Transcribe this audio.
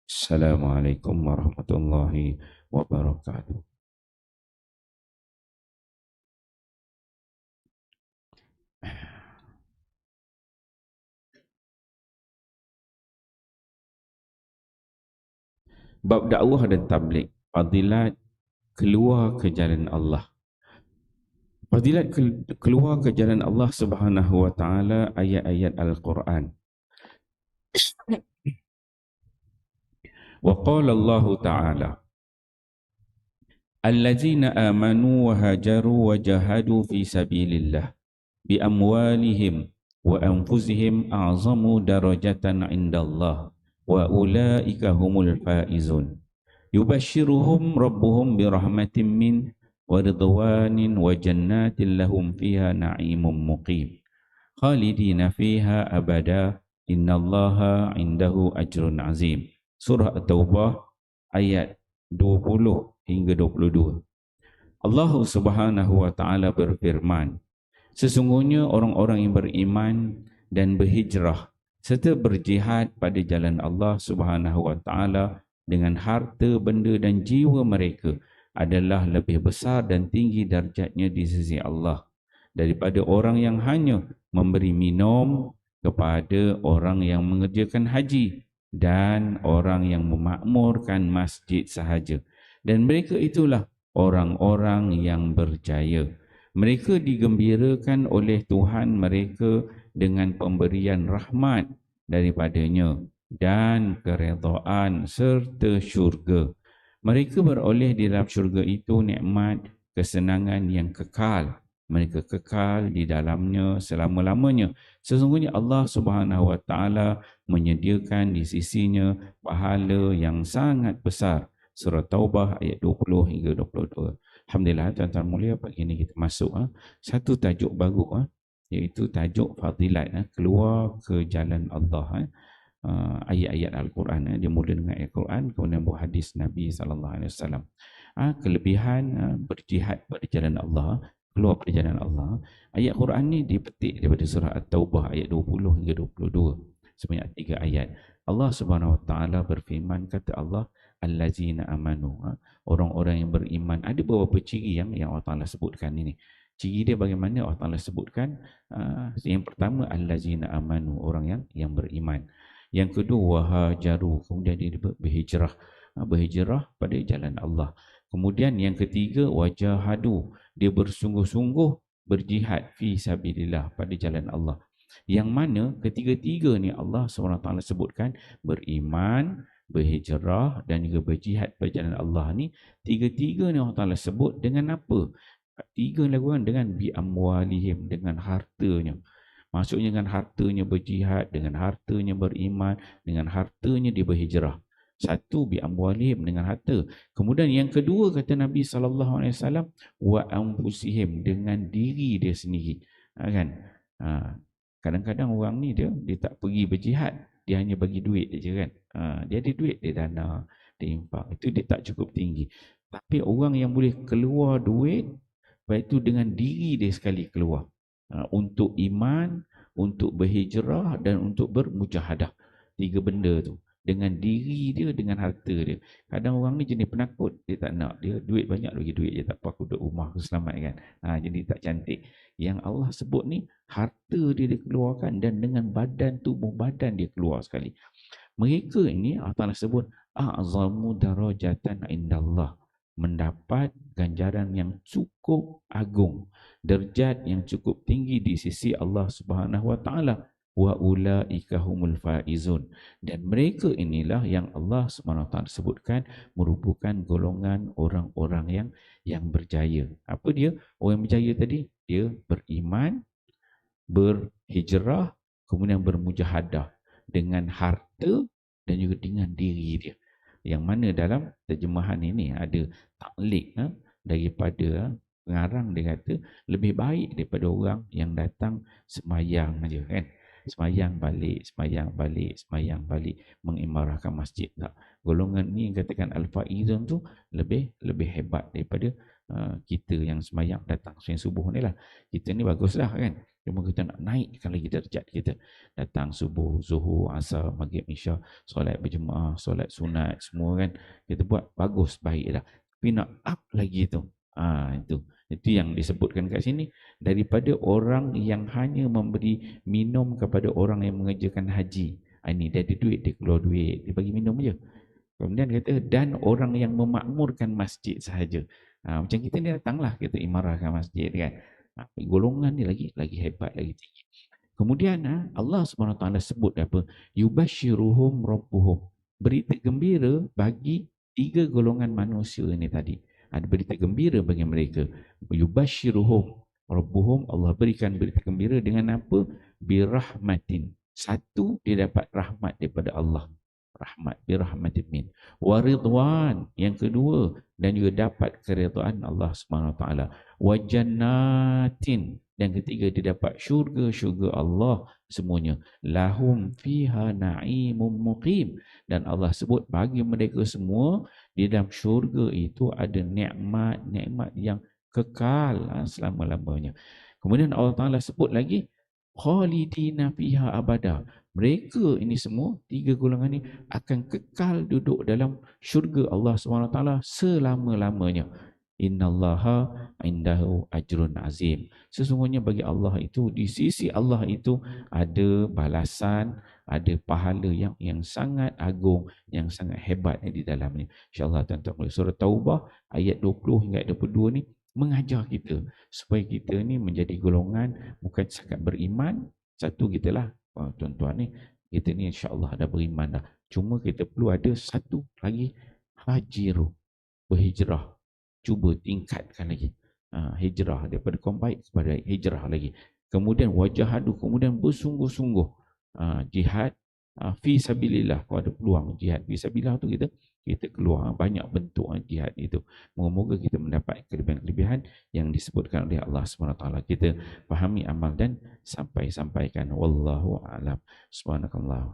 Assalamualaikum warahmatullahi wabarakatuh. Bab dakwah dan tabligh, fadilat keluar ke jalan Allah. Fadilat keluar ke jalan Allah Subhanahu wa taala, ayat-ayat Al-Quran. Wa qala Allah taala, allazina amanu wa hajaru wa jahadu fi sabilillah bi amwalihim wa anfusihim a'zamu darajatan indallah wa ulaika humul faizun. Yubashshiruhum rabbuhum birahmatin min wa ridwanin wa jannatin lahum fiha na'imun muqim khalidina fiha abada innallaha indahu ajrun azim. Surah At-Taubah ayat 20 hingga 22. Allah Subhanahu wa taala berfirman, sesungguhnya orang-orang yang beriman dan berhijrah serta berjihad pada jalan Allah Subhanahu wa taala dengan harta, benda dan jiwa mereka adalah lebih besar dan tinggi darjatnya di sisi Allah daripada orang yang hanya memberi minum kepada orang yang mengerjakan haji dan orang yang memakmurkan masjid sahaja. Dan mereka itulah orang-orang yang berjaya. Mereka digembirakan oleh Tuhan mereka dengan pemberian rahmat daripadanya dan keredaan serta syurga. Mereka beroleh di dalam syurga itu nikmat, kesenangan yang kekal. Mereka kekal di dalamnya selama-lamanya. Sesungguhnya Allah Subhanahu wa taala menyediakan di sisinya pahala yang sangat besar. Surah Taubah ayat 20 hingga 22. Alhamdulillah, tuan-tuan mulia, pagi ini kita masuk satu tajuk baru, iaitu tajuk fadilat, keluar ke jalan Allah. Ayat-ayat Al-Quran, dia mula dengan ayat Al-Quran, kemudian buat hadis Nabi SAW. Kelebihan berjihad pada jalan Allah, keluar pada jalan Allah. Ayat Quran ni dipetik daripada surah At-Taubah ayat 20 hingga 22, sebanyak 3 ayat. Allah Subhanahu Wa Taala berfirman, kata Allah, allazina amanu, orang-orang yang beriman. Ada beberapa ciri yang Allah Taala sebutkan ini. Ciri dia bagaimana Allah Taala sebutkan? Yang pertama, allazina amanu, orang yang beriman. Yang kedua, wahajaru, kemudian dia berhijrah, berhijrah pada jalan Allah. Kemudian yang ketiga, wajahadu, dia bersungguh-sungguh berjihad fi sabilillah, pada jalan Allah. Yang mana ketiga-tiga ni Allah SWT sebutkan, beriman, berhijrah dan juga berjihad pada jalan Allah ni. Tiga-tiga ni Allah Ta'ala sebut dengan apa? Tiga lakukan dengan bi amwalihim, dengan hartanya. Maksudnya dengan hartanya berjihad, dengan hartanya beriman, dengan hartanya dia berhijrah. Satu, bi amwalihim, dengan harta. Kemudian yang kedua, kata Nabi SAW, wa anfusihim, dengan diri dia sendiri. Kan? Kadang-kadang orang ni dia tak pergi berjihad, dia hanya bagi duit je kan. Dia ada duit, dia dana, dia infak. Itu dia tak cukup tinggi. Tapi orang yang boleh keluar duit, baik itu dengan diri dia sekali keluar. Untuk iman, untuk berhijrah dan untuk bermujahadah. Tiga benda tu. Dengan diri dia, dengan harta dia. Kadang orang ni jenis penakut, dia tak nak. Dia duit banyak lagi duit je, tak apa aku duduk rumah, aku selamat kan. Jadi tak cantik. Yang Allah sebut ni, harta dia dikeluarkan dan dengan badan, tubuh badan dia keluar sekali. Mereka ini Allah Ta'ala sebut a'zamu darajatan indallah, mendapat ganjaran yang cukup agung, derajat yang cukup tinggi di sisi Allah Subhanahu wa taala. Wa ulaika humul faizun, dan mereka inilah yang Allah Subhanahu wa taala sebutkan merupakan golongan orang-orang yang berjaya. Apa dia? Orang yang berjaya tadi, dia beriman, berhijrah, kemudian bermujahadah dengan harta dan juga dengan diri dia. Yang mana dalam terjemahan ini ada taklik daripada pengarang, dia kata lebih baik daripada orang yang datang semayang aja kan. Semayang balik, semayang balik, semayang balik, mengimarahkan masjid. Tak. Golongan ni yang katakan al-faizun tu lebih hebat daripada kita yang semayang datang semayang subuh ni lah. Kita ni baguslah kan. Cuma kita nak naikkan lagi darjat kita. Datang subuh, zuhur, asar, maghrib, isyak, solat berjemaah, solat sunat, semua kan. Kita buat bagus, baik dah. Tapi nak up lagi tu. Itu yang disebutkan kat sini. Daripada orang yang hanya memberi minum kepada orang yang mengerjakan haji. Ini dia ada duit, dia keluar duit, dia bagi minum je. Kemudian kata, dan orang yang memakmurkan masjid sahaja. Macam kita ni datanglah, kita imarahkan masjid kan. Golongan ni lagi hebat, lagi tinggi. Kemudian Allah SWT sebut apa? Yubashiruhum rabbuhum. Berita gembira bagi 3 golongan manusia ini tadi. Ada berita gembira bagi mereka. Yubashiruhum rabbuhum. Allah berikan berita gembira dengan apa? Birahmatin. Satu, dia dapat rahmat daripada Allah. Rahmat, birahmatin min. Waridwan. Yang kedua, dan juga dapat keridhaan Allah SWT. Wajannatin. Dan ketiga, dia dapat syurga Allah semuanya. Lahum fiha na'imun muqim. Dan Allah sebut bagi mereka semua di dalam syurga itu ada nikmat-nikmat yang kekal selama-lamanya. Kemudian Allah Ta'ala sebut lagi khalidina fiha abada. Mereka ini semua, 3 golongan ini akan kekal duduk dalam syurga Allah SWT selama-lamanya. Innallaha indahu ajrun azim. Sesungguhnya bagi Allah itu, di sisi Allah itu ada balasan, ada pahala yang sangat agung, yang sangat hebat di dalamnya. InsyaAllah tuan-tuan, surah Taubah ayat 20 hingga 22 ni mengajar kita supaya kita ni menjadi golongan bukan sekat beriman. Satu kita lah tuan-tuan ni, kita ni insyaAllah dah beriman dah. Cuma kita perlu ada satu lagi, hajiru, berhijrah. Cuba tingkatkan lagi hijrah daripada kaum baik kepada hijrah lagi. Kemudian wajahadu, kemudian bersungguh-sungguh jihad fi sabilillah. Kalau ada peluang jihad fi sabilillah tu kita keluar banyak bentuk jihad itu. Moga-moga kita mendapat kelebihan-kelebihan yang disebutkan oleh Allah SWT. Kita fahami, amal dan sampaikan. Wallahu a'lam. Subhanakallah.